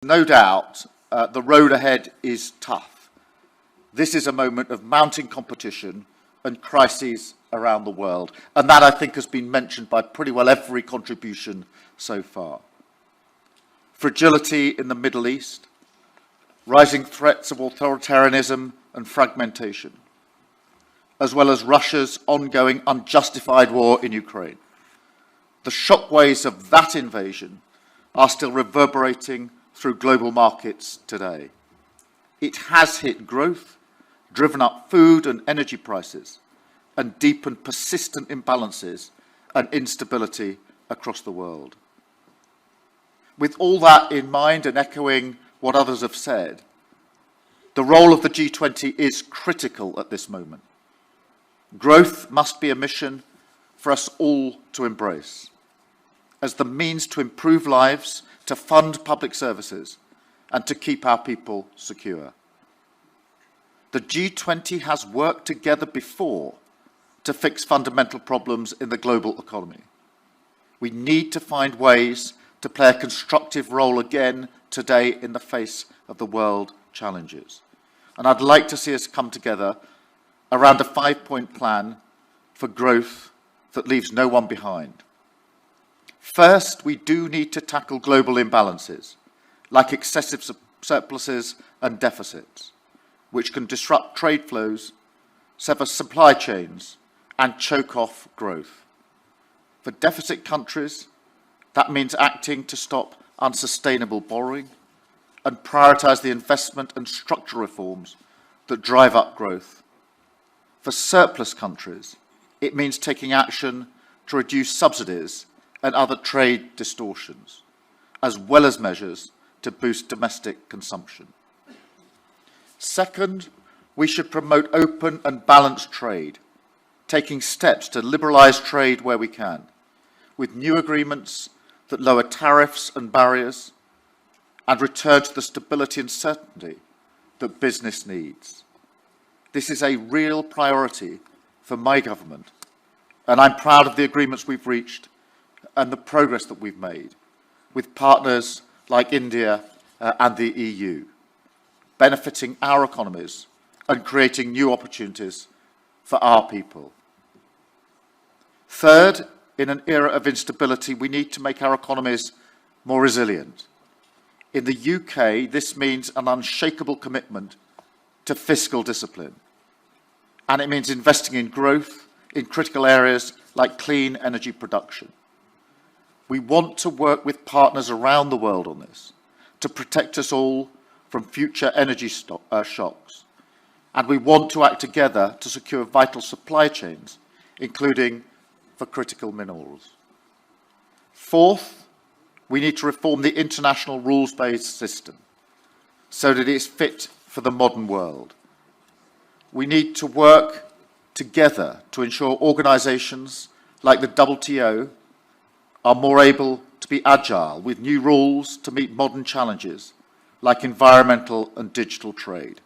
No doubt, the road ahead is tough. This is a moment of mounting competition and crises around the world, and that, I think, has been mentioned by pretty well every contribution so far. Fragility in the Middle East, rising threats of authoritarianism and fragmentation, as well as Russia's ongoing unjustified war in Ukraine. The shockwaves of that invasion are still reverberating through global markets today. It has hit growth, driven up food and energy prices, and deepened persistent imbalances and instability across the world. With all that in mind, and echoing what others have said, the role of the G20 is critical at this moment. Growth must be a mission for us all to embrace, as the means to improve lives, to fund public services, and to keep our people secure. The G20 has worked together before to fix fundamental problems in the global economy. We need to find ways to play a constructive role again today in the face of the world challenges. And I'd like to see us come together around a 5-point plan for growth that leaves no one behind. First, we do need to tackle global imbalances, like excessive surpluses and deficits, which can disrupt trade flows, sever supply chains, and choke off growth. For deficit countries, that means acting to stop unsustainable borrowing and prioritise the investment and structural reforms that drive up growth. For surplus countries, it means taking action to reduce subsidies and other trade distortions, as well as measures to boost domestic consumption. Second, we should promote open and balanced trade, taking steps to liberalise trade where we can, with new agreements that lower tariffs and barriers and return to the stability and certainty that business needs. This is a real priority for my government, and I'm proud of the agreements we've reached and the progress that we've made with partners like India and the EU, benefiting our economies and creating new opportunities for our people. Third, in an era of instability, we need to make our economies more resilient. In the UK, this means an unshakable commitment to fiscal discipline, and it means investing in growth in critical areas like clean energy production. We want to work with partners around the world on this to protect us all from future energy shocks, and we want to act together to secure vital supply chains, including for critical minerals. Fourth, we need to reform the international rules-based system so that it is fit for the modern world. We need to work together to ensure organisations like the WTO are more able to be agile with new rules to meet modern challenges like environmental and digital trade,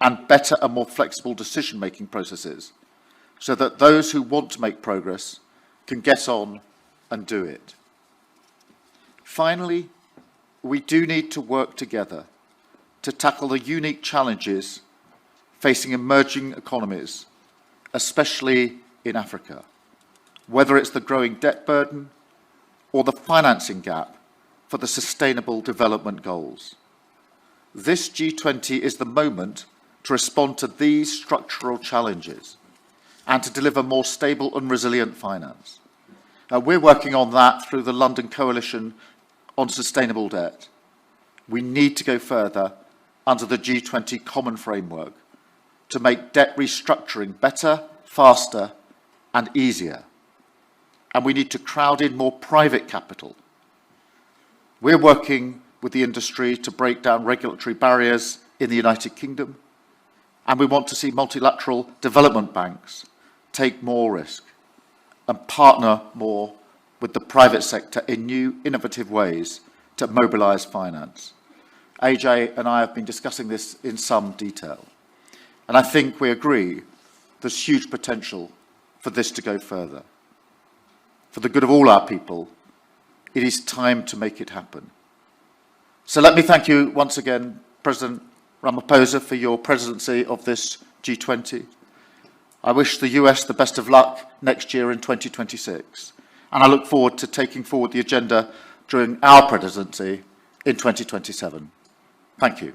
and better and more flexible decision-making processes so that those who want to make progress can get on and do it. Finally, we do need to work together to tackle the unique challenges facing emerging economies, especially in Africa, whether it's the growing debt burden or the financing gap for the Sustainable Development Goals. This G20 is the moment to respond to these structural challenges and to deliver more stable and resilient finance. We're working on that through the London Coalition on Sustainable Debt. We need to go further under the G20 Common Framework to make debt restructuring better, faster, and easier. And we need to crowd in more private capital. We're working with the industry to break down regulatory barriers in the United Kingdom, and we want to see multilateral development banks take more risk and partner more with the private sector in new, innovative ways to mobilise finance. AJ and I have been discussing this in some detail, and I think we agree there's huge potential for this to go further. For the good of all our people, it is time to make it happen. So let me thank you once again, President Ramaphosa, for your presidency of this G20. I wish the US the best of luck next year in 2026, and I look forward to taking forward the agenda during our presidency in 2027. Thank you.